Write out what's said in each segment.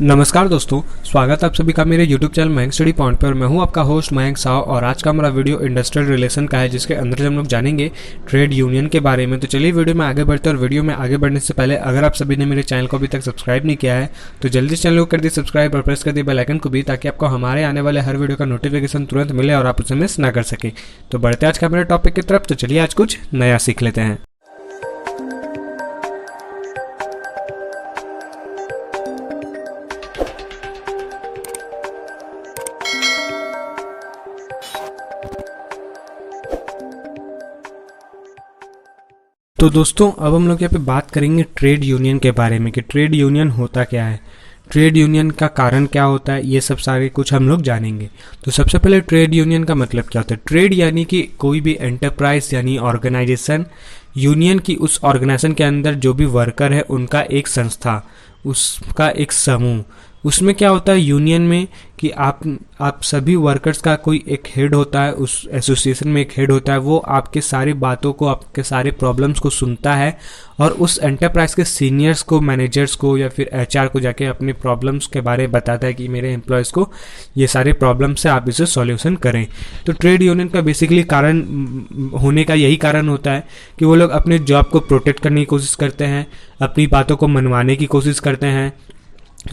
नमस्कार दोस्तों, स्वागत है आप सभी का मेरे YouTube channel Mayank study point पर। मैं हूं आपका होस्ट मयंक साव और आज का हमारा वीडियो इंडस्ट्रियल रिलेशन का है, जिसके अंदर हम लोग जानेंगे ट्रेड यूनियन के बारे में। तो चलिए वीडियो में आगे बढ़ते हैं। और वीडियो में आगे बढ़ने से पहले अगर आप सभी ने मेरे चैनल को अभी तक सब्सक्राइब नहीं किया है तो जल्दी चैनल को कर दिए सब्सक्राइब और प्रेस कर दिए बेल आइकन को भी, ताकि आपको हमारे आने वाले हर वीडियो का नोटिफिकेशन तुरंत मिले और आप उसे मिस ना कर सके। तो बढ़ते आज का मेरे टॉपिक की तरफ। तो चलिए आज कुछ नया सीख लेते हैं। तो दोस्तों, अब हम लोग यहाँ पे बात करेंगे ट्रेड यूनियन के बारे में कि ट्रेड यूनियन होता क्या है, ट्रेड यूनियन का कारण क्या होता है, ये सब सारे कुछ हम लोग जानेंगे। तो सबसे पहले ट्रेड यूनियन का मतलब क्या होता है। ट्रेड यानी कि कोई भी एंटरप्राइज यानी ऑर्गेनाइजेशन, यूनियन की उस ऑर्गेनाइजेशन के अंदर जो भी वर्कर है उनका एक संस्था, उसका एक समूह। उसमें क्या होता है यूनियन में कि आप सभी वर्कर्स का कोई एक हेड होता है, उस एसोसिएशन में एक हेड होता है, वो आपके सारी बातों को, आपके सारे प्रॉब्लम्स को सुनता है और उस एंटरप्राइज के सीनियर्स को, मैनेजर्स को या फिर एचआर को जाके अपने प्रॉब्लम्स के बारे में बताता है कि मेरे एम्प्लॉयज़ को ये सारे प्रॉब्लम्स है, आप इसे सॉल्यूशन करें। तो ट्रेड यूनियन का बेसिकली कारण होने का यही कारण होता है कि वो लोग अपने जॉब को प्रोटेक्ट करने की कोशिश करते हैं, अपनी बातों को मनवाने की कोशिश करते हैं,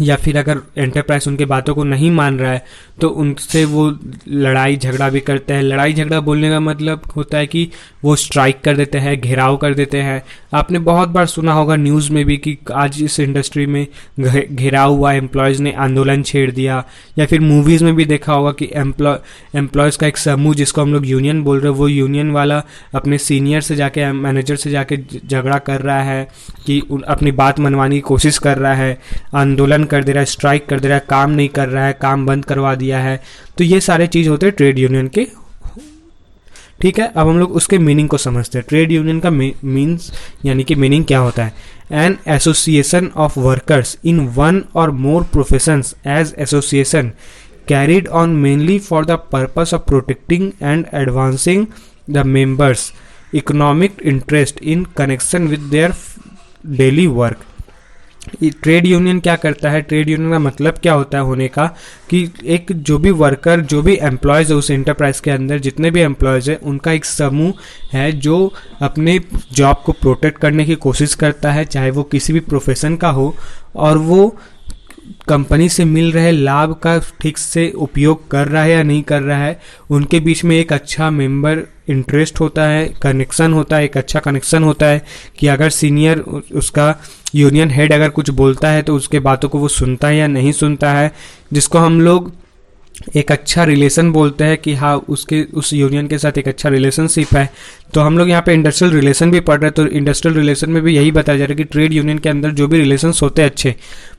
या फिर अगर एंटरप्राइज उनके बातों को नहीं मान रहा है तो उनसे वो लड़ाई झगड़ा भी करते हैं। लड़ाई झगड़ा बोलने का मतलब होता है कि वो स्ट्राइक कर देते हैं, घेराव कर देते हैं। आपने बहुत बार सुना होगा न्यूज़ में भी कि आज इस इंडस्ट्री में घेराव हुआ, एम्प्लॉयज़ ने आंदोलन छेड़ दिया, या फिर मूवीज़ में भी देखा होगा कि एम्प्लॉयज़ का एक समूह, जिसको हम लोग यूनियन बोल रहे हैं, वो यूनियन वाला अपने सीनियर से जाके, मैनेजर से जाके झगड़ा कर रहा है कि अपनी बात मनवाने की कोशिश कर रहा है, आंदोलन कर दे रहा है, स्ट्राइक कर दे रहा है, काम नहीं कर रहा है, काम बंद करवा दिया है। तो ये सारे चीज़ होते हैं ट्रेड यूनियन के। ठीक है, अब हम लोग उसके मीनिंग को समझते हैं। ट्रेड यूनियन का मीन्स यानी कि मीनिंग क्या होता है। An association of workers in one or more professions as association carried on mainly for the purpose of protecting and advancing the members' economic interest in connection with their daily work। Trade union क्या करता है, trade union का मतलब क्या होता है होने का कि एक जो भी वर्कर, जो भी एम्प्लॉयज़ है उस एंटरप्राइज के अंदर, जितने भी एम्प्लॉयज़ है उनका एक समूह है जो अपने जॉब को प्रोटेक्ट करने की कोशिश करता है, चाहे वो किसी भी प्रोफेशन का हो, और वो कंपनी से मिल रहे लाभ का ठीक से उपयोग कर रहा है या नहीं कर रहा है। उनके बीच में एक अच्छा मेंबर इंटरेस्ट होता है, कनेक्शन होता है, एक अच्छा कनेक्शन होता है कि अगर सीनियर, उसका यूनियन हेड अगर कुछ बोलता है तो उसके बातों को वो सुनता है या नहीं सुनता है, जिसको हम लोग एक अच्छा रिलेशन बोलते हैं कि हाँ, उस यूनियन के साथ एक अच्छा रिलेशनशिप है। तो हम लोग यहाँ पे इंडस्ट्रियल रिलेशन भी पढ़ रहे हैं, तो इंडस्ट्रियल रिलेशन में भी यही बताया जा रहा है कि ट्रेड यूनियन के अंदर जो भी रिलेशंस होते हैं, अच्छे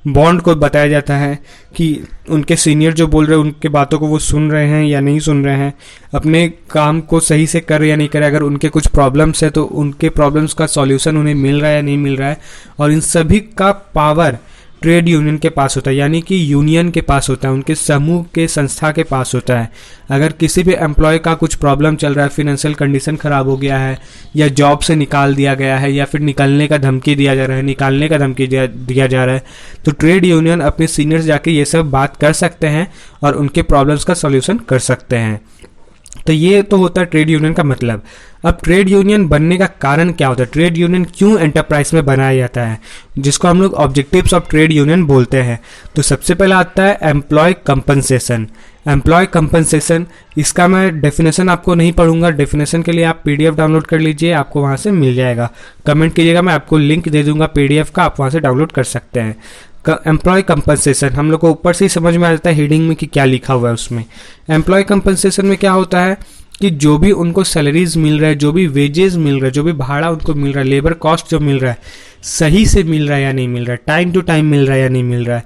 बॉन्ड को बताया जाता है कि उनके सीनियर जो बोल रहे हैं उनके बातों को वो सुन रहे हैं या नहीं सुन रहे हैं, अपने काम को सही से कर रहे या नहीं कर रहे, अगर उनके कुछ प्रॉब्लम्स है तो उनके प्रॉब्लम्स का सॉल्यूशन उन्हें मिल रहा है या नहीं मिल रहा है। और इन सभी का पावर ट्रेड यूनियन के पास होता है, यानी कि यूनियन के पास होता है, उनके समूह के, संस्था के पास होता है। अगर किसी भी एम्प्लॉय का कुछ प्रॉब्लम चल रहा है, फिनेंशियल कंडीशन खराब हो गया है, या जॉब से निकाल दिया गया है, या फिर निकलने का धमकी दिया जा रहा है, निकालने का धमकी दिया जा रहा है, तो ट्रेड यूनियन अपने सीनियर से जाके ये सब बात कर सकते हैं और उनके प्रॉब्लम्स का सॉल्यूशन कर सकते हैं। तो ये तो होता है ट्रेड यूनियन का मतलब। अब ट्रेड यूनियन बनने का कारण क्या होता है, ट्रेड यूनियन क्यों एंटरप्राइज में बनाया जाता है, जिसको हम लोग ऑब्जेक्टिव्स ऑफ ट्रेड यूनियन बोलते हैं। तो सबसे पहला आता है एम्प्लॉय कंपनसेशन। एम्प्लॉय कंपनसेशन, इसका मैं डेफिनेशन आपको नहीं पढ़ूंगा, डेफिनेशन के लिए आप पीडीएफ डाउनलोड कर लीजिए, आपको वहाँ से मिल जाएगा। कमेंट कीजिएगा, मैं आपको लिंक दे दूंगा पीडीएफ का, आप वहाँ से डाउनलोड कर सकते हैं। एम्प्लॉय कंपनसेशन हम लोग को ऊपर से ही समझ में आ जाता है हेडिंग में कि क्या लिखा हुआ है उसमें। एम्प्लॉय कंपनसेशन में क्या होता है कि जो भी उनको सैलरीज मिल रहा है, जो भी वेजेस मिल रहा है, जो भी भाड़ा उनको मिल रहा है, लेबर कॉस्ट जो मिल रहा है, सही से मिल रहा है या नहीं मिल रहा है, टाइम टू टाइम मिल रहा है या नहीं मिल रहा है।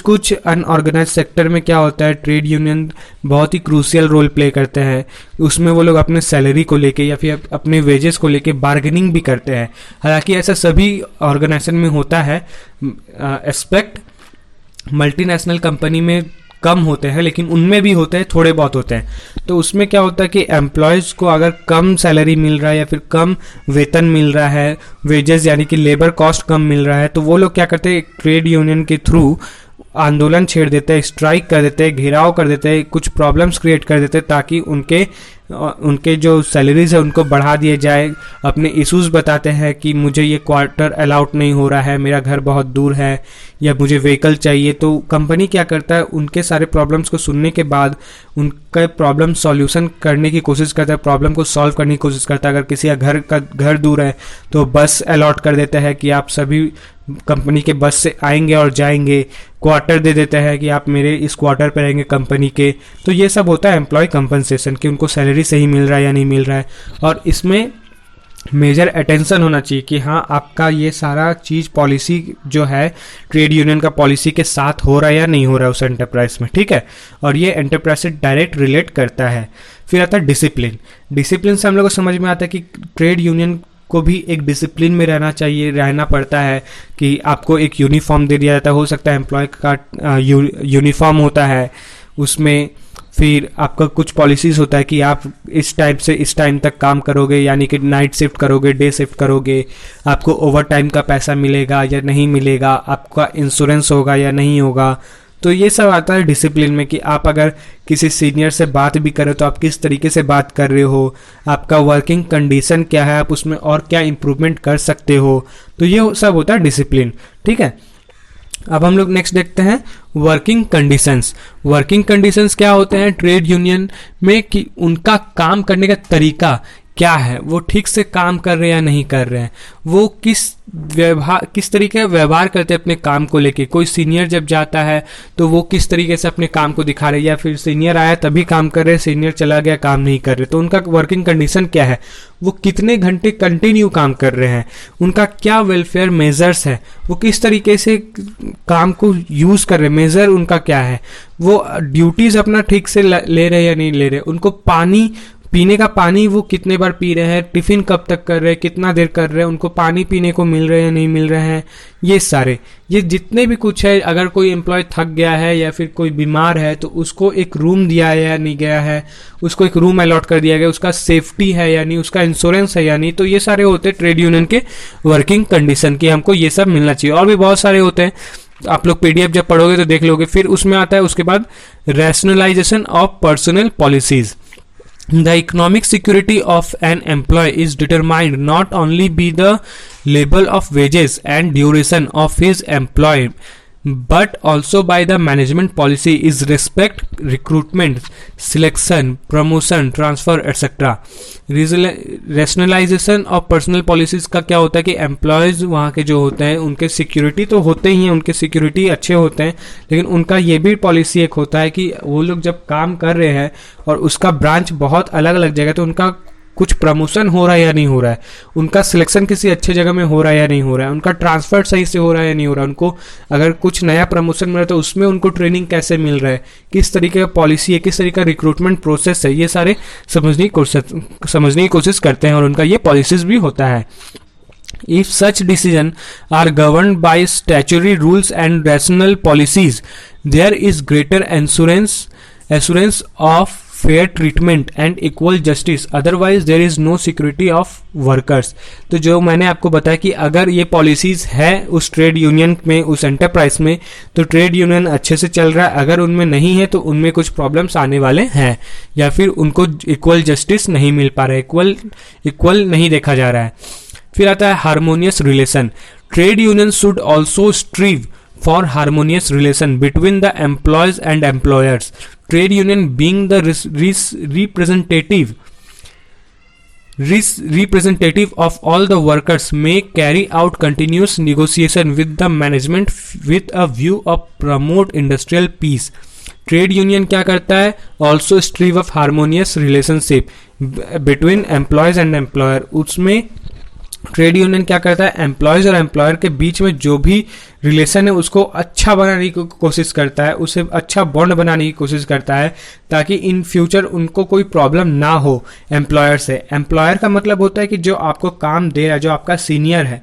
कुछ अनऑर्गेनाइज सेक्टर में क्या होता है, ट्रेड यूनियन बहुत ही क्रूशियल रोल प्ले करते हैं। उसमें वो लोग अपने सैलरी को लेके या फिर अपने वेजेस को लेके बार्गेनिंग भी करते हैं। हालांकि ऐसा सभी ऑर्गेनाइजेशन में होता है, एक्सपेक्ट मल्टीनेशनल कंपनी में कम होते हैं, लेकिन उनमें भी होते हैं, थोड़े बहुत होते हैं। तो उसमें क्या होता है कि एम्प्लॉयज़ को अगर कम सैलरी मिल रहा है या फिर कम वेतन मिल रहा है, वेजेस यानी कि लेबर कॉस्ट कम मिल रहा है, तो वो लोग क्या करते हैं, ट्रेड यूनियन के थ्रू आंदोलन छेड़ देते हैं, स्ट्राइक कर देते हैं, घेराव कर देते हैं, कुछ प्रॉब्लम्स क्रिएट कर देते हैं ताकि उनके जो सैलरीज है उनको बढ़ा दिए जाए। अपने इश्यूज बताते हैं कि मुझे ये क्वार्टर अलाउड नहीं हो रहा है, मेरा घर बहुत दूर है, या मुझे व्हीकल चाहिए। तो कंपनी क्या करता है, उनके सारे प्रॉब्लम्स को सुनने के बाद उनका प्रॉब्लम सॉल्यूशन करने की कोशिश करता है, प्रॉब्लम को सॉल्व करने की कोशिश करता है। अगर किसी का घर दूर है तो बस अलॉट कर देता है कि आप सभी कंपनी के बस से आएंगे और जाएंगे, क्वार्टर दे देता है कि आप मेरे इस क्वार्टर पर रहेंगे कंपनी के। तो ये सब होता है एम्प्लॉय कंपनसेशन, कि उनको सैलरी सही मिल रहा है या नहीं मिल रहा है। और इसमें मेजर अटेंशन होना चाहिए कि हाँ आपका ये सारा चीज़ पॉलिसी जो है ट्रेड यूनियन का पॉलिसी के साथ हो रहा है या नहीं हो रहा है उस एंटरप्राइज में, ठीक है। और ये एंटरप्राइज से डायरेक्ट रिलेट करता है। फिर आता है डिसिप्लिन। डिसिप्लिन से हम लोग को समझ में आता है कि ट्रेड यूनियन को भी एक डिसिप्लिन में रहना चाहिए, रहना पड़ता है कि आपको एक यूनिफॉर्म दे दिया जाता है। हो सकता है एम्प्लॉय का यूनिफॉर्म होता है, उसमें फिर आपका कुछ पॉलिसीज़ होता है कि आप इस टाइम से इस टाइम तक काम करोगे, यानी कि नाइट शिफ्ट करोगे, डे शिफ्ट करोगे, आपको ओवर टाइम का पैसा मिलेगा या नहीं मिलेगा, आपका इंश्योरेंस होगा या नहीं होगा। तो ये सब आता है डिसिप्लिन में कि आप अगर किसी सीनियर से बात भी करें तो आप किस तरीके से बात कर रहे हो, आपका वर्किंग कंडीशन क्या है, आप उसमें और क्या इम्प्रूवमेंट कर सकते हो। तो ये सब होता है डिसिप्लिन, ठीक है। अब हम लोग नेक्स्ट देखते हैं वर्किंग कंडीशंस। वर्किंग कंडीशंस क्या होते हैं ट्रेड यूनियन में, कि उनका काम करने का तरीका क्या है, वो ठीक से काम कर रहे हैं या नहीं कर रहे हैं, वो किस तरीके का व्यवहार करते हैं अपने काम को लेके। कोई सीनियर जब जाता है तो वो किस तरीके से अपने काम को दिखा रहे हैं, या फिर सीनियर आया तभी काम कर रहे हैं, सीनियर चला गया काम नहीं कर रहे। तो उनका वर्किंग कंडीशन क्या है, वो कितने घंटे कंटिन्यू काम कर रहे हैं, उनका क्या वेलफेयर मेजर्स है, वो किस तरीके से काम को यूज कर रहे हैं, मेजर उनका क्या है, वो ड्यूटीज अपना ठीक से ले रहे हैं या नहीं ले रहे, उनको पीने का पानी वो कितने बार पी रहे हैं, टिफिन कब तक कर रहे हैं, कितना देर कर रहे हैं, उनको पानी पीने को मिल रहे हैं या नहीं मिल रहे हैं। ये जितने भी कुछ है, अगर कोई एम्प्लॉय थक गया है या फिर कोई बीमार है तो उसको एक रूम दिया है या नहीं गया है, उसको एक रूम अलॉट कर दिया गया, उसका सेफ्टी है या नहीं, उसका इंश्योरेंस है या नहीं। तो ये सारे होते हैं ट्रेड यूनियन के वर्किंग कंडीशन की, हमको ये सब मिलना चाहिए। और भी बहुत सारे होते हैं, आप लोग पीडीएफ जब पढ़ोगे तो देख लोगे। फिर उसमें आता है उसके बाद rationalisation of personal policies. The economic security of an employee is determined not only by the level of wages and duration of his employment, but also by the management policy is respect, recruitment, selection, promotion, transfer, etc. Rationalization of personal policies का क्या होता है कि employees वहाँ के जो होते हैं उनके सिक्योरिटी तो होते ही हैं, उनके सिक्योरिटी अच्छे होते हैं, लेकिन उनका ये भी पॉलिसी एक होता है कि वो लोग जब काम कर रहे हैं और उसका ब्रांच बहुत अलग अलग जगह, तो उनका कुछ प्रमोशन हो रहा है या नहीं हो रहा है, उनका सिलेक्शन किसी अच्छे जगह में हो रहा है या नहीं हो रहा है, उनका ट्रांसफर सही से हो रहा है या नहीं हो रहा है, उनको अगर कुछ नया प्रमोशन मिल रहा है तो उसमें उनको ट्रेनिंग कैसे मिल रहा है, किस तरीके का पॉलिसी है, किस तरीके का रिक्रूटमेंट प्रोसेस है, ये सारे समझने की कोशिश करते हैं और उनका ये पॉलिसीज भी होता है। If such decisions are governed by statutory rules and rational policies, there is greater assurance of fair treatment and equal justice. Otherwise, there is no security of workers. तो जो मैंने आपको बताया कि अगर ये पॉलिसीज है उस ट्रेड यूनियन में, उस एंटरप्राइज में, तो ट्रेड यूनियन अच्छे से चल रहा है। अगर उनमें नहीं है तो उनमें कुछ प्रॉब्लम्स आने वाले हैं, या फिर उनको इक्वल जस्टिस नहीं मिल पा रहा है, इक्वल नहीं देखा जा रहा है। फिर आता है harmonious relation. Trade union should also strive for harmonious relation between the employees and employers. Trade union being the representative of all the workers may carry out continuous negotiation with the management with a view of promote industrial peace. Trade union क्या करता है, also strive of harmonious relationship between employees and employer. उसमें trade union क्या करता है, employees और employer के बीच में जो भी रिलेशन है उसको अच्छा बनाने की कोशिश करता है, उसे अच्छा बॉन्ड बनाने की कोशिश करता है, ताकि इन फ्यूचर उनको कोई प्रॉब्लम ना हो एम्प्लॉयर से। एम्प्लॉयर का मतलब होता है कि जो आपको काम दे रहा है, जो आपका सीनियर है,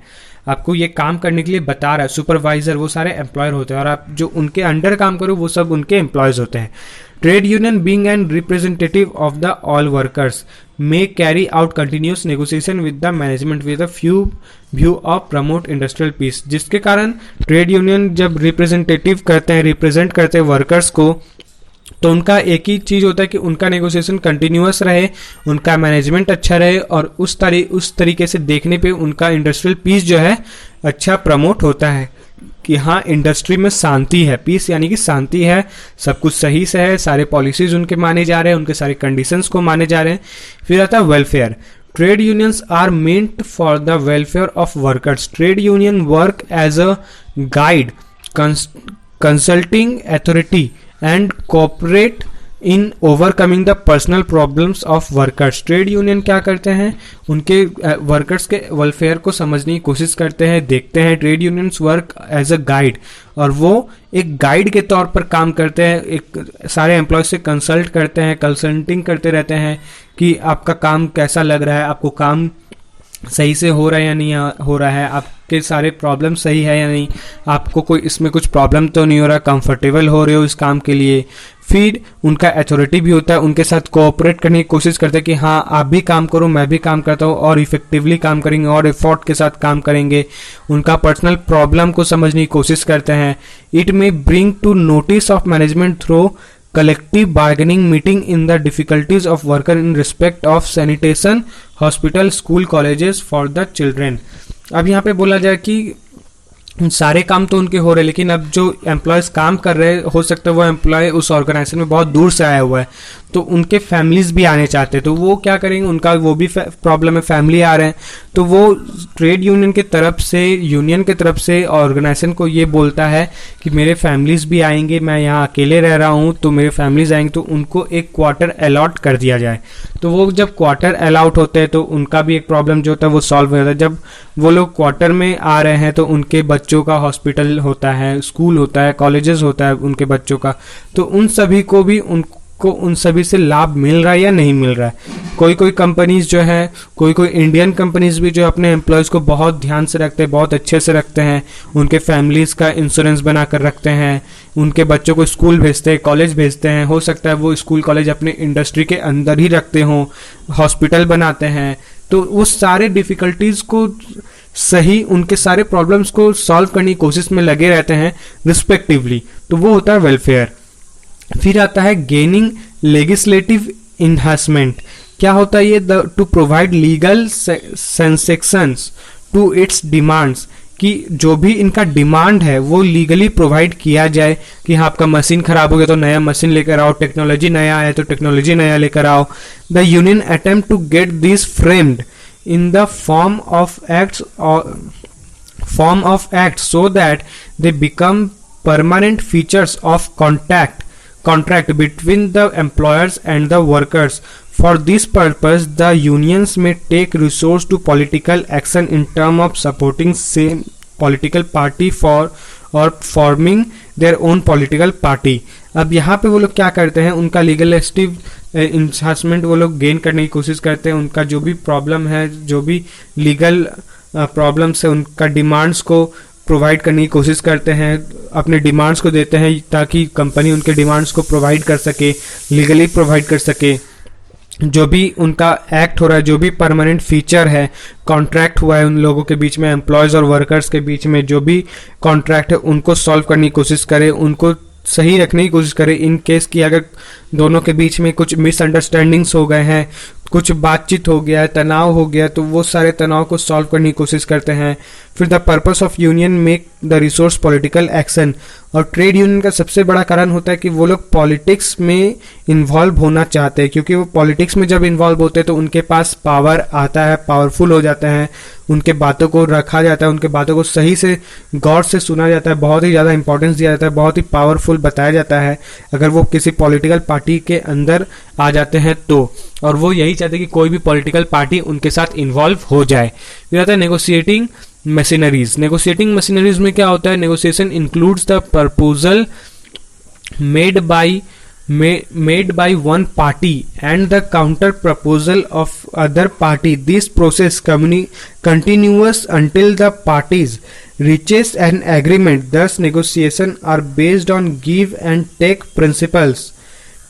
आपको ये काम करने के लिए बता रहा है, सुपरवाइजर, वो सारे एम्प्लॉयर होते हैं, और आप जो उनके अंडर काम करो वो सब उनके एम्प्लॉयज होते हैं। Trade union being an representative of the all workers may carry out continuous negotiation with the management with a few view of promote industrial peace, जिसके कारण ट्रेड यूनियन जब रिप्रेजेंटेटिव करते हैं, रिप्रेजेंट करते हैं वर्कर्स को, तो उनका एक ही चीज होता है कि उनका नेगोशिएशन कंटिन्यूअस रहे, उनका मैनेजमेंट अच्छा रहे, और उस तरीके से देखने पे उनका इंडस्ट्रियल पीस जो है अच्छा प्रमोट होता है कि हाँ इंडस्ट्री में शांति है। पीस यानी कि शांति है, सब कुछ सही से है, सारे पॉलिसीज उनके माने जा रहे हैं, उनके सारे कंडीशंस को माने जा रहे हैं। फिर आता है welfare. Trade unions are meant for the welfare of workers. Trade union work as a guide, consulting authority and cooperate in overcoming the personal problems of workers. Trade union क्या करते हैं, उनके वर्कर्स के वेलफेयर को समझने की कोशिश करते हैं, देखते हैं। Trade unions work as a guide, और वो एक गाइड के तौर पर काम करते हैं, एक सारे एम्प्लॉय से कंसल्ट करते हैं, कंसल्टिंग करते रहते हैं कि आपका काम कैसा लग रहा है, आपको काम सही से हो रहा है या नहीं हो रहा है, आपके सारे प्रॉब्लम सही है या नहीं, आपको कोई इसमें कुछ प्रॉब्लम तो नहीं हो रहा, कंफर्टेबल हो रहे हो इस काम के लिए। फिर उनका अथॉरिटी भी होता है, उनके साथ कोऑपरेट करने की कोशिश करते हैं कि हाँ आप भी काम करो, मैं भी काम करता हूँ, और इफेक्टिवली काम करेंगे और एफर्ट के साथ काम करेंगे। उनका पर्सनल प्रॉब्लम को समझने की कोशिश करते हैं। इट में bring to notice of management through collective bargaining meeting in the difficulties of worker in respect of sanitation, hospital, school, colleges for the children। अब यहाँ पे बोला जाए कि सारे काम तो उनके हो रहे हैं, लेकिन अब जो एम्प्लॉयज काम कर रहे हैं, हो सकता है वो एम्प्लॉय उस ऑर्गेनाइजेशन में बहुत दूर से आया हुआ है, तो उनके फैमिलीज भी आने चाहते हैं, तो वो क्या करेंगे, उनका वो भी प्रॉब्लम है, फैमिली आ रहे हैं, तो वो ट्रेड यूनियन की तरफ से, यूनियन की तरफ से ऑर्गेनाइजेशन को ये बोलता है कि मेरे फैमिलीज भी आएंगे, मैं यहाँ अकेले रह रहा हूँ, तो मेरे फैमिलीज आएंगे, तो उनको एक क्वार्टर अलॉट कर दिया जाए। तो वो जब क्वार्टर अलॉट होते हैं तो उनका भी एक प्रॉब्लम जो होता है वो सॉल्व हो जाता है। जब वो लोग क्वार्टर में आ रहे हैं तो उनके बच्चों का हॉस्पिटल होता है, स्कूल होता है, कॉलेजेस होता है उनके बच्चों का, तो उन सभी को भी उन सभी से लाभ मिल रहा है या नहीं मिल रहा है। कोई कंपनीज जो है, कोई इंडियन कंपनीज भी जो अपने एम्प्लॉयज को बहुत ध्यान से रखते हैं, बहुत अच्छे से रखते हैं, उनके फैमिलीज का इंश्योरेंस बना कर रखते हैं, उनके बच्चों को स्कूल भेजते हैं, कॉलेज भेजते हैं, हो सकता है वो स्कूल कॉलेज अपने इंडस्ट्री के अंदर ही रखते हों, हॉस्पिटल बनाते हैं, तो वो सारे डिफिकल्टीज को सही, उनके सारे प्रॉब्लम्स को सॉल्व करने की कोशिश में लगे रहते हैं रिस्पेक्टिवली, तो वो होता है वेलफेयर। फिर आता है गेनिंग लेजिस्लेटिव इन्हांसमेंट। क्या होता है ये, to provide legal sanctions to its demands, कि जो भी इनका डिमांड है वो लीगली प्रोवाइड किया जाए, कि हाँ आपका मशीन खराब हो गया तो नया मशीन लेकर आओ, टेक्नोलॉजी नया आया तो टेक्नोलॉजी नया लेकर आओ। The union attempt to get this framed in the form of acts so that they become permanent features of contract between the employers and the workers. For this purpose, the unions may take resource to political action in terms of supporting same political party or forming their own political party। अब यहाँ पे वो लोग क्या करते हैं, उनका लीगलिस्टिव enhancement वो लोग गेन करने की कोशिश करते हैं, उनका जो भी प्रॉब्लम है, जो भी लीगल प्रॉब्लम्स है, उनका डिमांड्स को प्रोवाइड करने की कोशिश करते हैं, अपने डिमांड्स को देते हैं ताकि कंपनी उनके डिमांड्स को प्रोवाइड कर सके, लीगली प्रोवाइड कर सके। जो भी उनका एक्ट हो रहा है, जो भी परमानेंट फीचर है, कॉन्ट्रैक्ट हुआ है उन लोगों के बीच में, एम्प्लॉयज और वर्कर्स के बीच में जो भी कॉन्ट्रैक्ट है, उनको सॉल्व करने की कोशिश करे, उनको सही रखने की कोशिश करे। इन केस की अगर दोनों के बीच में कुछ मिसअंडरस्टैंडिंग्स हो गए हैं, कुछ बातचीत हो गया है, तनाव हो गया, तो वो सारे तनाव को सॉल्व करने की कोशिश करते हैं। फिर the purpose of union make the resource political action. और ट्रेड यूनियन का सबसे बड़ा कारण होता है कि वो लोग पॉलिटिक्स में इन्वॉल्व होना चाहते हैं, क्योंकि वो पॉलिटिक्स में जब इन्वॉल्व होते हैं तो उनके पास पावर आता है, पावरफुल हो जाते हैं, उनके बातों को रखा जाता है, उनके बातों को सही से गौर से सुना जाता है, बहुत ही ज़्यादा इंपॉर्टेंस दिया जाता है, बहुत ही पावरफुल बताया जाता है अगर वो किसी पॉलिटिकल पार्टी के अंदर आ जाते हैं तो। और वो यही चाहते हैं कि कोई भी पॉलिटिकल पार्टी उनके साथ इन्वॉल्व हो जाए। फिर आता है नेगोशिएटिंग मशीनरीज। नेगोशिएटिंग मशीनरीज में क्या होता है, negotiation includes the proposal made by one party and the counter proposal of other party. This process continuous until the parties reaches an agreement. Thus negotiations are based on give and take principles.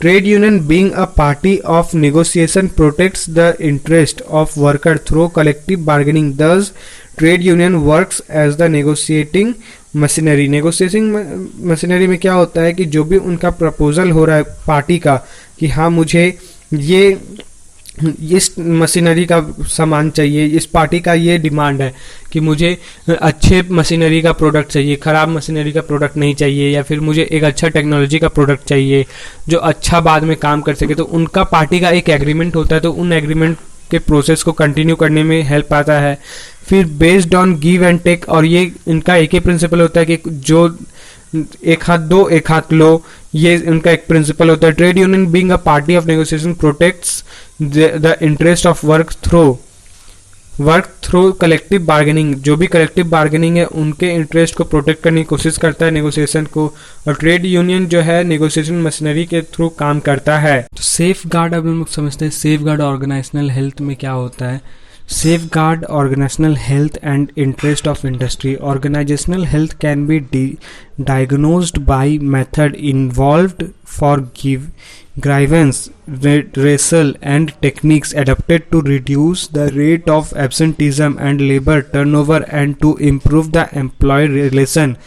Trade union being a party of negotiation protects the interest of worker through collective bargaining. Thus, trade union works as the negotiating machinery. Negotiating machinery में क्या होता है कि जो भी उनका proposal हो रहा है पार्टी का कि हाँ मुझे ये इस मशीनरी का सामान चाहिए, इस पार्टी का ये डिमांड है कि मुझे अच्छे मशीनरी का प्रोडक्ट चाहिए, ख़राब मशीनरी का प्रोडक्ट नहीं चाहिए, या फिर मुझे एक अच्छा टेक्नोलॉजी का प्रोडक्ट चाहिए जो अच्छा बाद में काम कर सके। तो उनका पार्टी का एक एग्रीमेंट होता है, तो उन एग्रीमेंट के प्रोसेस को कंटिन्यू करने में हेल्प आता है। फिर based on give and take, और ये इनका एक ही प्रिंसिपल होता है कि जो एक हाथ दो एक हाथ लो, ये उनका एक प्रिंसिपल होता है। Trade union being a party of negotiation protects the interest of work through collective bargaining. जो भी कलेक्टिव बार्गेनिंग है उनके इंटरेस्ट को प्रोटेक्ट करने की कोशिश करता है नेगोशिएशन को, और ट्रेड यूनियन जो है नेगोशिएशन मशीनरी के थ्रू काम करता है। तो सेफ गार्ड अब हम लोग समझते हैं सेफ गार्ड ऑर्गेनाइजेशनल हेल्थ में क्या होता है। Safeguard organizational health and interest of industry. Organizational health can be diagnosed by method involved for grievance redressal and techniques adapted to reduce the rate of absenteeism and labor turnover and to improve the employee relation.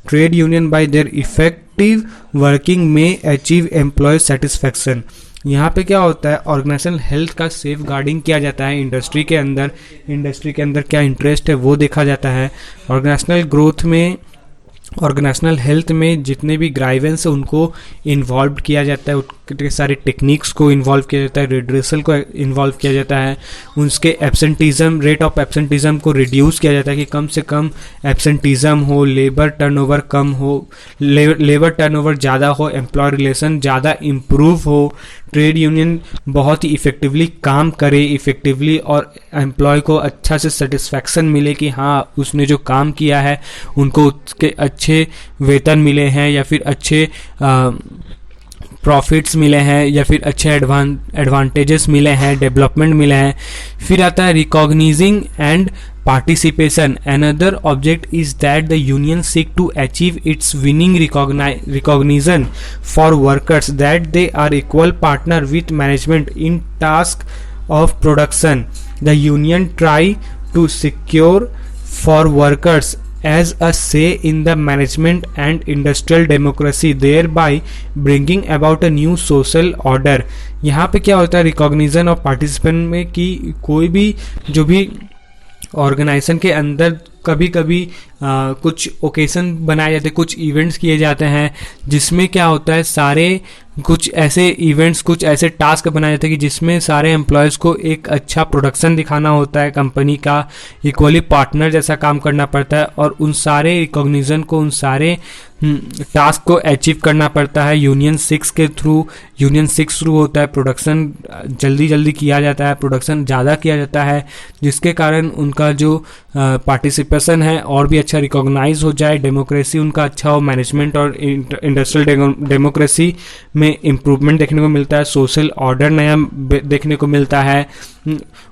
Trade union by their effective working may achieve employee satisfaction. यहाँ पे क्या होता है, organisational health का safe guarding किया जाता है industry के अंदर क्या इंटरेस्ट है वो देखा जाता है। ऑर्गेनाइजेशनल ग्रोथ में, ऑर्गेनाइजेशनल हेल्थ में जितने भी ग्राइवेंस है उनको इन्वॉल्व किया जाता है, उनके सारे टेक्निक्स को इन्वॉल्व किया जाता है, रिड्रेसल को इन्वॉल्व किया जाता है, उसके एब्सेंटीज़म, रेट ऑफ एब्सेंटीज़म को रिड्यूस किया जाता है कि कम से कम एब्सेंटीज़म हो, लेबर टर्नओवर कम हो, लेबर टर्नओवर ज़्यादा हो, एम्प्लॉय रिलेशन ज़्यादा इम्प्रूव हो, ट्रेड यूनियन बहुत ही इफेक्टिवली काम करे इफेक्टिवली, और एम्प्लॉय को अच्छा से सेटिस्फैक्शन मिले कि हाँ उसने जो काम किया है उनको उसके अच्छे वेतन मिले हैं, या फिर अच्छे प्रॉफिट्स मिले हैं, या फिर अच्छे एडवांटेजेस मिले हैं, डेवलपमेंट मिले हैं। फिर आता है रिकॉग्निजिंग and participation. Another object is that the union seek to achieve its winning recognition for workers that they are equal partner with management in task of production. The union try to secure for workers as a say in the management and industrial democracy, thereby bringing about a new social order. यहाँ पे क्या होता है recognition और participation में कि कोई भी जो भी ऑर्गेनाइजेशन के अंदर कभी कभी कुछ ओकेशन बनाए जाते हैं, कुछ इवेंट्स किए जाते हैं जिसमें क्या होता है सारे कुछ ऐसे इवेंट्स, कुछ ऐसे टास्क बनाए जाते हैं कि जिसमें सारे एम्प्लॉयज़ को एक अच्छा प्रोडक्शन दिखाना होता है, कंपनी का इक्वली पार्टनर जैसा काम करना पड़ता है, और उन सारे रिकॉग्निशन को, उन सारे टास्क को अचीव करना पड़ता है यूनियन 6 के थ्रू। यूनियन 6 थ्रू होता है, प्रोडक्शन जल्दी किया जाता है, प्रोडक्शन ज़्यादा किया जाता है, जिसके कारण उनका जो पार्टिसिपेशन है और भी अच्छा रिकॉग्नाइज हो जाए, डेमोक्रेसी उनका अच्छा हो, मैनेजमेंट और इंडस्ट्रियल डेमोक्रेसी में इम्प्रूवमेंट देखने को मिलता है, सोशल ऑर्डर नया देखने को मिलता है।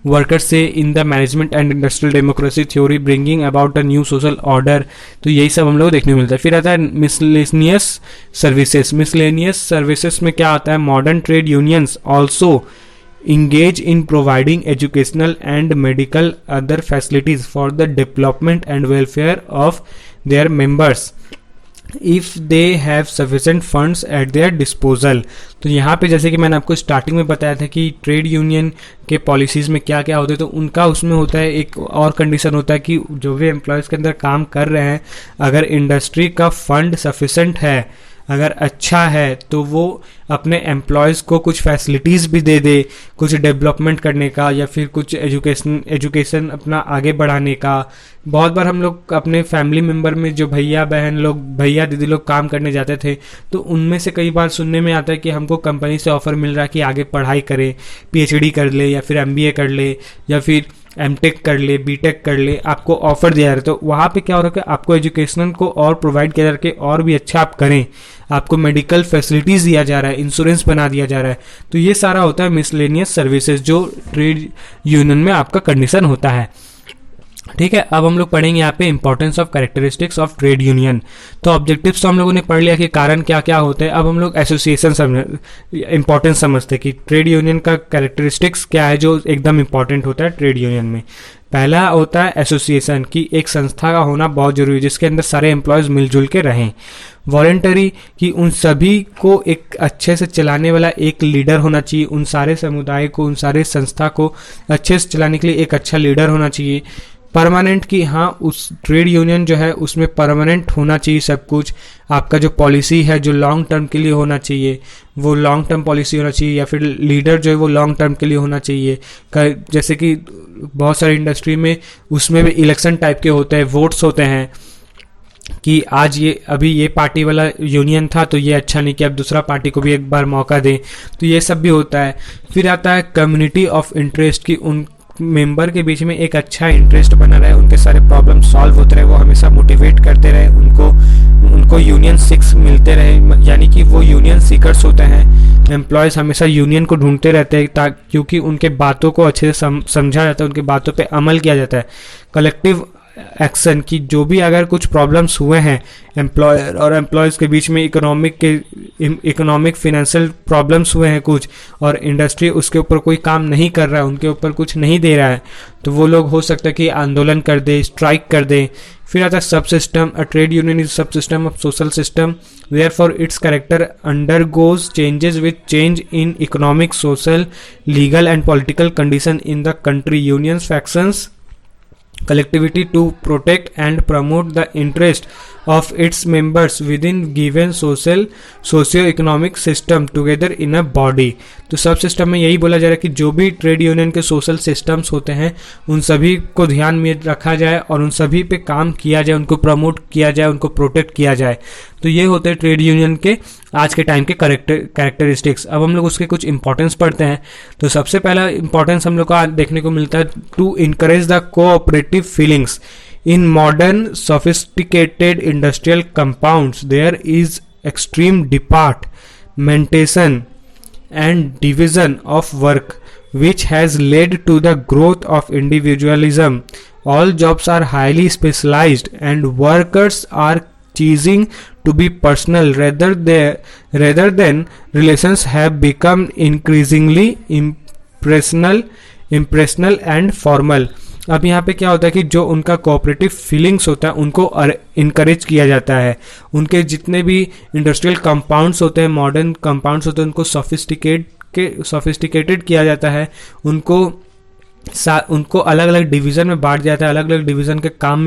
वर्कर्स से in the management and industrial democracy theory bringing about a new social order. तो यही सब हम लोग देखने को मिलता है। फिर आता है मिसलेनियस सर्विसेज। मिसलेनियस सर्विसेज में क्या आता है, modern trade unions also engage in providing educational and medical other facilities for the development and welfare of their members if they have sufficient funds at their disposal. तो यहाँ पे जैसे कि मैंने आपको स्टार्टिंग में बताया था कि ट्रेड यूनियन के पॉलिसीज़ में क्या क्या होते हैं, तो उनका उसमें होता है एक और कंडीशन होता है कि जो भी एम्प्लॉयज़ के अंदर काम कर रहे हैं, अगर इंडस्ट्री का फंड सफिशेंट है, अगर अच्छा है, तो वो अपने एम्प्लॉयज़ को कुछ फैसिलिटीज़ भी दे दे, कुछ डेवलपमेंट करने का या फिर कुछ एजुकेशन अपना आगे बढ़ाने का। बहुत बार हम लोग अपने फैमिली मेम्बर में जो भैया बहन लोग, भैया दीदी लोग काम करने जाते थे, तो उनमें से कई बार सुनने में आता है कि हमको कंपनी से ऑफ़र मिल रहा है कि आगे पढ़ाई करें, PhD कर ले या फिर MBA कर ले या फिर M.Tech कर ले, B.Tech कर ले, आपको ऑफर दिया जा रहा है। तो वहाँ पे क्या हो रहा है, आपको एजुकेशन को और प्रोवाइड किया जा रहा है कि और भी अच्छा आप करें, आपको मेडिकल फैसिलिटीज़ दिया जा रहा है, इंश्योरेंस बना दिया जा रहा है। तो ये सारा होता है मिसलेनियस सर्विसेज जो ट्रेड यूनियन में आपका कंडीशन होता है। ठीक है। अब हम लोग पढ़ेंगे यहाँ पे importance of characteristics of trade union. तो ऑब्जेक्टिव्स तो हम लोगों ने पढ़ लिया कि कारण क्या क्या होते हैं। अब हम लोग एसोसिएशन इंपॉर्टेंस समझते हैं कि ट्रेड यूनियन का कैरेक्टरिस्टिक्स क्या है जो एकदम इंपॉर्टेंट होता है ट्रेड यूनियन में। पहला होता है एसोसिएशन, की एक संस्था का होना बहुत जरूरी है जिसके अंदर सारे एम्प्लॉयज मिलजुल के रहें। वॉलेंटरी, कि उन सभी को एक अच्छे से चलाने वाला एक लीडर होना चाहिए, उन सारे समुदाय को, उन सारे संस्था को अच्छे से चलाने के लिए एक अच्छा लीडर होना चाहिए। परमानेंट, की हाँ उस ट्रेड यूनियन जो है उसमें परमानेंट होना चाहिए सब कुछ। आपका जो पॉलिसी है जो लॉन्ग टर्म के लिए होना चाहिए वो लॉन्ग टर्म पॉलिसी होना चाहिए, या फिर लीडर जो है वो लॉन्ग टर्म के लिए होना चाहिए। जैसे कि बहुत सारी इंडस्ट्री में उसमें भी इलेक्शन टाइप के होते हैं, वोट्स होते हैं कि आज ये अभी ये पार्टी वाला यूनियन था तो ये अच्छा नहीं किया, अब दूसरा पार्टी को भी एक बार मौका दें, तो ये सब भी होता है। फिर आता है कम्युनिटी ऑफ इंटरेस्ट, की उन मेंबर के बीच में एक अच्छा इंटरेस्ट बना रहे, उनके सारे प्रॉब्लम सॉल्व होते रहे, वो हमेशा मोटिवेट करते रहे, उनको यूनियन सीक्स मिलते रहे, यानी कि वो यूनियन सीकर्स होते हैं। एम्प्लॉयज़ हमेशा यूनियन को ढूंढते रहते हैं क्योंकि उनके बातों को अच्छे से समझा जाता है, उनके बातों पे अमल किया जाता है। कलेक्टिव एक्शन, की जो भी अगर कुछ प्रॉब्लम्स हुए हैं एम्प्लॉयर और एम्प्लॉयज़ के बीच में, इकोनॉमिक फाइनेंशियल प्रॉब्लम्स हुए हैं कुछ, और इंडस्ट्री उसके ऊपर कोई काम नहीं कर रहा है, उनके ऊपर कुछ नहीं दे रहा है, तो वो लोग हो सकता है कि आंदोलन कर दे, स्ट्राइक कर दे। फिर आता है subsystem, a trade union is subsystem of social system where for its character undergoes changes with change in economic, social, legal and political condition in the country. Unions factions collectivity to protect and promote the interest of its members within given socio-economic system together in a body। तो सब system में यही बोला जा रहा है कि जो भी ट्रेड यूनियन के सोशल सिस्टम्स होते हैं उन सभी को ध्यान में रखा जाए और उन सभी पे काम किया जाए, उनको प्रमोट किया जाए, उनको प्रोटेक्ट किया जाए। तो ये होते हैं ट्रेड यूनियन के आज के टाइम के कैरेक्टरिस्टिक्स। अब हम लोग उसके कुछ इंपॉर्टेंस पढ़ते हैं। तो सबसे पहला इंपॉर्टेंस हम लोग को देखने को मिलता है to encourage the cooperative feelings in modern sophisticated industrial compounds there is extreme departmentation and division of work which has led to the growth of individualism. All jobs are highly specialized and workers are choosing to be personal rather than relations have become increasingly impersonal and formal। अब यहाँ पे क्या होता है कि जो उनका cooperative feelings होता है उनको इनकरेज किया जाता है। उनके जितने भी इंडस्ट्रियल कंपाउंड्स होते हैं, मॉडर्न कंपाउंड्स होते हैं, उनको सोफिस्टिकेटेड किया जाता है। उनको अलग अलग डिवीज़न में बांट जाता है, अलग अलग डिवीज़न के काम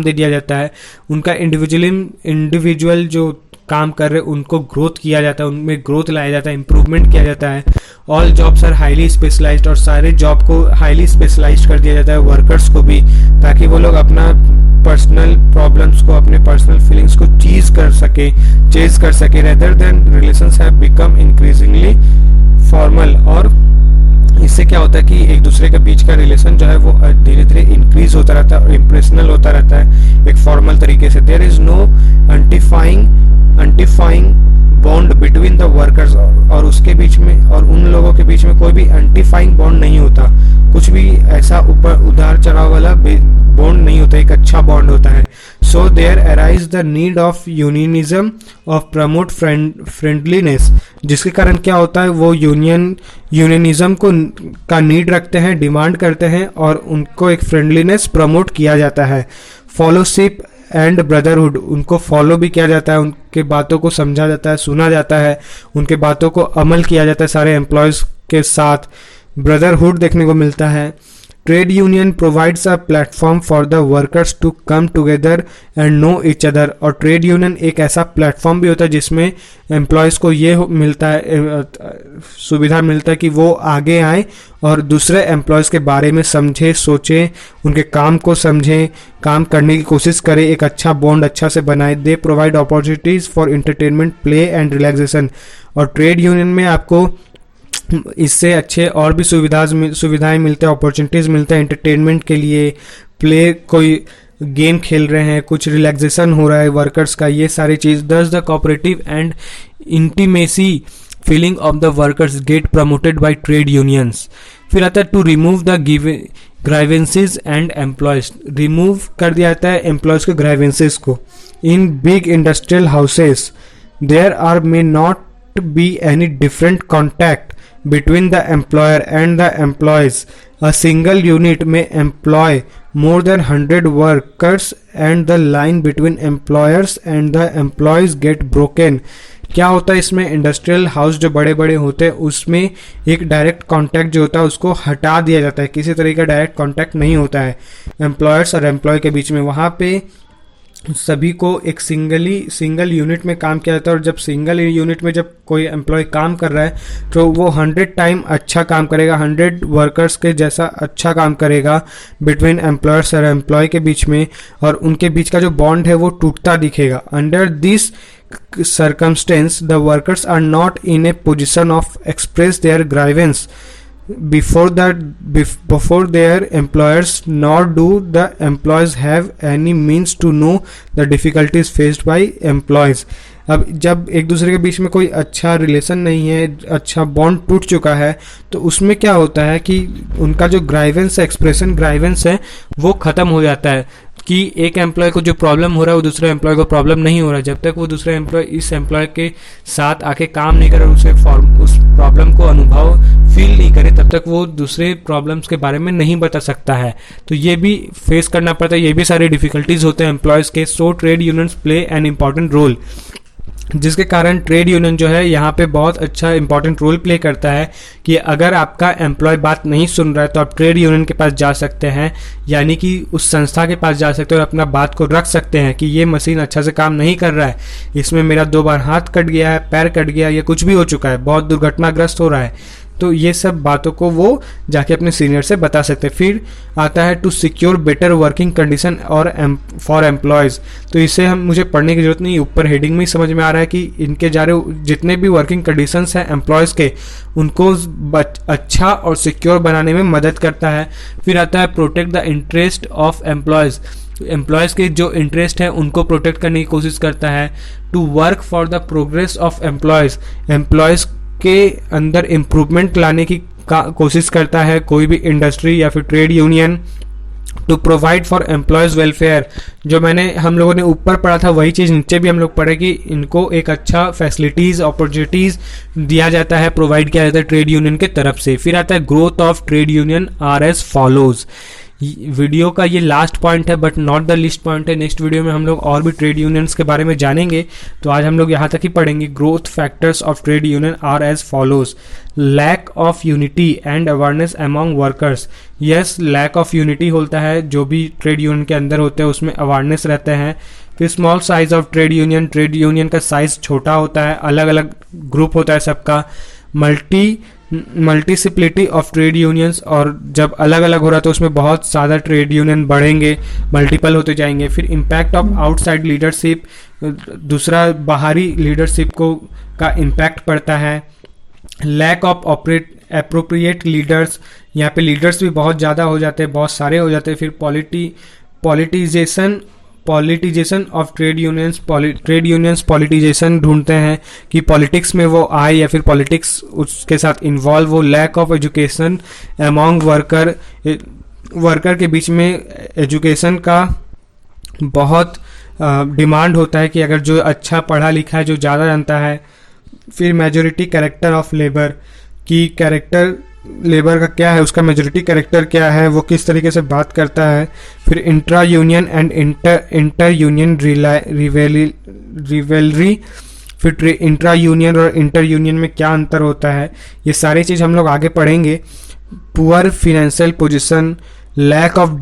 दे दिया जाता है। उनका इंडिविजुअल जो काम कर रहे उनको ग्रोथ किया जाता है, उनमें ग्रोथ लाया जाता है, इंप्रूवमेंट किया जाता है। All jobs are highly specialised, और सारे जॉब को हाईली स्पेशलाइज्ड कर दिया जाता है वर्कर्स को भी, ताकि वो लोग अपना पर्सनल प्रॉब्लम्स को, अपने पर्सनल फीलिंग्स को चेज कर सके rather than relations have become increasingly formal. और इससे क्या होता है कि एक दूसरे के बीच का रिलेशन जो है वो धीरे धीरे इंक्रीज होता रहता है और इम्प्रेशनल होता रहता है एक फॉर्मल तरीके से। There is no unifying bond between the workers, और उसके बीच में और उन लोगों के बीच में कोई भी अनटिफाइंग बॉन्ड नहीं होता, कुछ भी ऐसा उतार चढ़ाव वाला बॉन्ड नहीं होता, एक अच्छा बॉन्ड होता है। So there arise the need of unionism of promote friendliness, जिसके कारण क्या होता है वो यूनियनिज्म का नीड रखते हैं, डिमांड करते हैं, और उनको एक फ्रेंडलीनेस प्रमोट किया जाता है। फॉलोशिप एंड ब्रदरहुड, उनको फॉलो भी किया जाता है, उनके बातों को समझा जाता है, सुना जाता है, उनके बातों को अमल किया जाता है सारे एम्प्लॉयज़ के साथ। ब्रदरहुड देखने को मिलता है। Trade union provides a platform for the workers to come together and know each other, और ट्रेड यूनियन एक ऐसा प्लेटफॉर्म भी होता है जिसमें एम्प्लॉयज़ को ये मिलता है, सुविधा मिलता है कि वो आगे आए और दूसरे एम्प्लॉयज़ के बारे में समझे, सोचें, उनके काम को समझें, काम करने की कोशिश करें, एक अच्छा बॉन्ड अच्छा से बनाए। They provide opportunities for entertainment, play and relaxation, और ट्रेड यूनियन में आपको इससे अच्छे और भी सुविधाएं मिलते हैं, अपॉर्चुनिटीज़ मिलते हैं एंटरटेनमेंट के लिए, प्ले, कोई गेम खेल रहे हैं, कुछ रिलैक्सेशन हो रहा है वर्कर्स का, ये सारी चीज़। Thus the cooperative and intimacy feeling of the workers get promoted by trade unions. फिर आता है to remove the grievances and employees, remove कर दिया जाता है एम्प्लॉयज के ग्राइवेंसेज को। In big industrial houses there are may not be any different contact between the employer and the employees. A single unit may employ more than 100 workers and the line between employers and the employees get broken. क्या होता है इसमें, industrial house जो बड़े बड़े होते हैं उसमें एक डायरेक्ट कांटेक्ट जो होता है उसको हटा दिया जाता है, किसी तरह का डायरेक्ट कांटेक्ट नहीं होता है एम्प्लॉयर्स और एम्प्लॉय के बीच में। वहाँ पे सभी को एक सिंगल यूनिट में काम किया जाता है, और जब सिंगल यूनिट में जब कोई एम्प्लॉय काम कर रहा है तो वो 100 टाइम अच्छा काम करेगा, 100 वर्कर्स के जैसा अच्छा काम करेगा बिटवीन एम्प्लॉयर्स और एम्प्लॉय के बीच में, और उनके बीच का जो बॉन्ड है वो टूटता दिखेगा। Under this circumstance the workers are not in a position of express their grievance before their employers, nor do the employees have any means to know the difficulties faced by employees. अब जब एक दूसरे के बीच में कोई अच्छा relation नहीं है, अच्छा बॉन्ड टूट चुका है, तो उसमें क्या होता है कि उनका जो ग्राइवेंस है, एक्सप्रेशन ग्राइवेंस है, वो ख़त्म हो जाता है कि एक एम्प्लॉय को जो प्रॉब्लम हो रहा है वो दूसरे एम्प्लॉय को प्रॉब्लम नहीं हो रहा है। जब तक वो दूसरे एम्प्लॉय इस एम्प्लॉय के साथ आके काम नहीं करे, उस प्रॉब्लम को अनुभव फील नहीं करे, तब तक वो दूसरे प्रॉब्लम्स के बारे में नहीं बता सकता है। तो ये भी फेस करना पड़ता है, ये भी सारे डिफिकल्टीज होते हैं एम्प्लॉयज़ के। So trade unions play an important role, जिसके कारण ट्रेड यूनियन जो है यहाँ पे बहुत अच्छा इंपॉर्टेंट रोल प्ले करता है कि अगर आपका एम्प्लॉय बात नहीं सुन रहा है तो आप ट्रेड यूनियन के पास जा सकते हैं, यानी कि उस संस्था के पास जा सकते हैं और अपना बात को रख सकते हैं कि ये मशीन अच्छा से काम नहीं कर रहा है, इसमें मेरा 2 बार हाथ कट गया है, पैर कट गया, या कुछ भी हो चुका है, बहुत दुर्घटनाग्रस्त हो रहा है। तो ये सब बातों को वो जाके अपने सीनियर से बता सकते हैं। फिर आता है to secure better working condition और फॉर एम्प्लॉयज़। तो इसे मुझे पढ़ने की जरूरत नहीं, ऊपर हेडिंग में ही समझ में आ रहा है कि इनके जितने भी वर्किंग कंडीशंस हैं एम्प्लॉयज़ के, उनको अच्छा और सिक्योर बनाने में मदद करता है। फिर आता है protect the interest of employees, employees के जो इंटरेस्ट है उनको प्रोटेक्ट करने की कोशिश करता है। To work for the progress of employees के अंदर इम्प्रूवमेंट लाने की कोशिश करता है कोई भी इंडस्ट्री या फिर trade union. To provide for employees welfare, जो हम लोगों ने ऊपर पढ़ा था वही चीज़ नीचे भी हम लोग पढ़े कि इनको एक अच्छा फैसिलिटीज़ अपॉर्चुनिटीज़ दिया जाता है, प्रोवाइड किया जाता है ट्रेड यूनियन के तरफ से। फिर आता है growth of trade union are as follows. Video का ये लास्ट पॉइंट है but not the least point है। नेक्स्ट वीडियो में हम लोग और भी ट्रेड यूनियंस के बारे में जानेंगे, तो आज हम लोग यहाँ तक ही पढ़ेंगे। Growth factors of trade union are as follows. Lack of unity and awareness among workers. Yes, lack of unity होता है, जो भी ट्रेड यूनियन के अंदर होते हैं उसमें अवेयरनेस रहते हैं। फिर small size of trade union, trade union का साइज छोटा होता है, अलग अलग ग्रुप होता है सबका। मल्टीसिप्लिटी ऑफ ट्रेड यूनियंस, और जब अलग अलग हो रहा है तो उसमें बहुत ज़्यादा ट्रेड यूनियन बढ़ेंगे, मल्टीपल होते जाएंगे। फिर इम्पैक्ट ऑफ आउटसाइड लीडरशिप, दूसरा बाहरी लीडरशिप को का इम्पैक्ट पड़ता है। लैक ऑफ एप्रोप्रिएट लीडर्स, यहाँ पे लीडर्स भी बहुत ज़्यादा हो जाते हैं, बहुत सारे हो जाते हैं। फिर politicization of trade unions, trade unions politicization ढूंढते हैं कि पॉलिटिक्स में वो आए या फिर पॉलिटिक्स उसके साथ इन्वॉल्व हो। Lack of education among worker के बीच में एजुकेशन का बहुत डिमांड होता है कि अगर जो अच्छा पढ़ा लिखा है, जो ज़्यादा जानता है। फिर मेजोरिटी कैरेक्टर ऑफ लेबर, कि कैरेक्टर लेबर का क्या है, उसका मेजोरिटी कैरेक्टर क्या है, वो किस तरीके से बात करता है। फिर intra union and inter union revelry, फिर इंट्रा यूनियन और इंटर यूनियन में क्या अंतर होता है, ये सारी चीज़ हम लोग आगे पढ़ेंगे। Poor financial position, lack of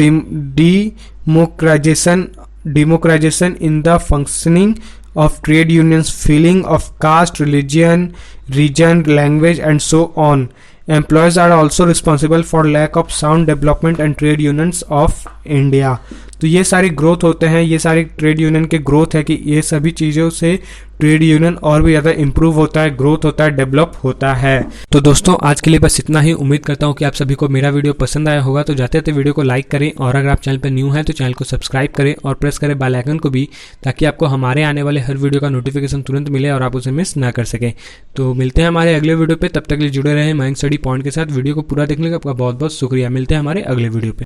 democratization in the functioning of trade unions, feeling of caste, religion, region, language and so on. Employees are also responsible for lack of sound development and trade unions of India. तो ये सारे growth होते हैं, ये सारे trade union के growth है कि ये सभी चीज़ों से ट्रेड यूनियन और भी ज़्यादा इंप्रूव होता है, ग्रोथ होता है, डेवलप होता है। तो दोस्तों आज के लिए बस इतना ही। उम्मीद करता हूँ कि आप सभी को मेरा वीडियो पसंद आया होगा। तो जाते जाते वीडियो को लाइक करें, और अगर आप चैनल पर न्यू हैं तो चैनल को सब्सक्राइब करें और प्रेस करें बेल आइकन को भी, ताकि आपको हमारे आने वाले हर वीडियो का नोटिफिकेशन तुरंत मिले और आप उसे मिस ना कर सकें। तो मिलते हैं हमारे अगले वीडियो पर, तब तक के लिए जुड़े रहें माइंड स्टडी पॉइंट के साथ वीडियो को पूरा देखने का आपका बहुत बहुत शुक्रिया। मिलते हैं हमारे अगले वीडियो पे।